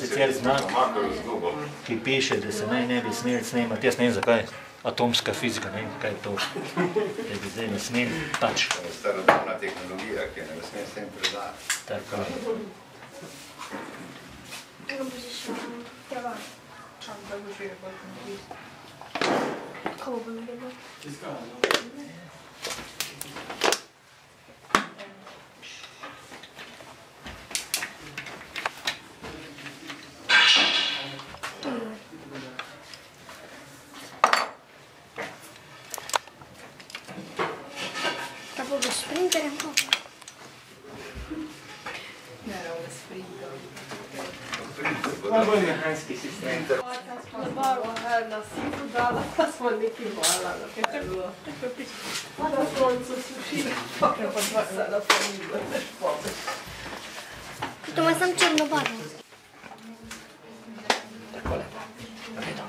sicer znak, ki piše, da se naj ne bi smeli snemati. Jaz ne vem zakaj. Atomska fizika, ne vem, kaj je to. Da bi zdaj ne smeli, pač. To je starodobna tehnologija, ki ne sme s tem predati. Tako. Tako bo sprinterjem to. Ne, ovo sprinter. Najbolj mehanski sistem. Na sipu dala, pa smo nekaj vala na perlo. Pa na koncu sušila, pa dva sada pomila, veš pomeš. To ima sam črno barvo. Takole. Redo.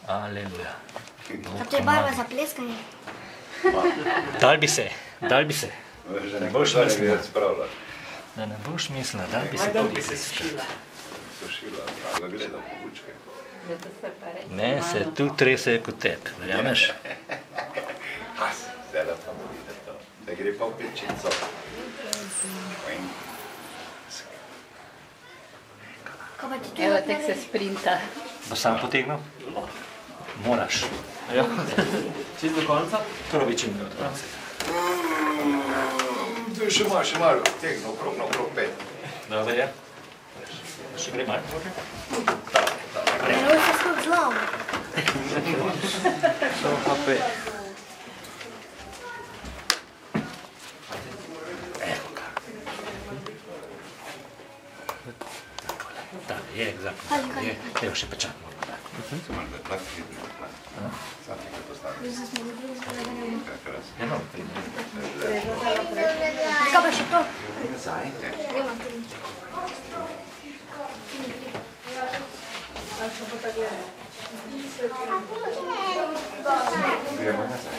Aleluja. A to je barva za pleskanje. Dal bi se, dal bi se. Že ne boš mislila. Da ne boš mislila, dal bi se. Najdol bi se sušila. Sušila, pa gleda po bučke. Ne, se tu trese kot tek, verjameš? Zdaj da pa mu vidi to. Da gre pa v pečico. Ko pa ti tu Evo, tek se sprinta. Bo sam potegnil? Moraš. Ja. Čist do konca? Probi čim do konca. Tu še malo, tegno okrog pet. Dobro je. Še gre malo? Prelo se skoro zlom. Samo pa pet. Evo ga. Da, je egzaktno. Je. Evo še pečat moramo dati. Samo da tak vidi. Sam nekaj postavim. Eno, Kaj pa še to? Nazaj. Gremo nazaj.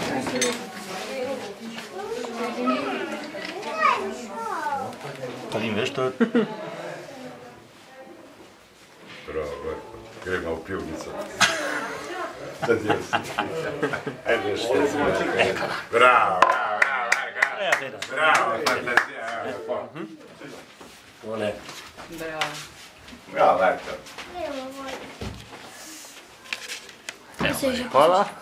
Kalim, veš to? Bravo, gremo v pivnico. Sad jaz. Ajde, što je zvoče. Bravo, bravo, fantazija. Tole. Bravo. Bravo, Marko. Evo, Hvala.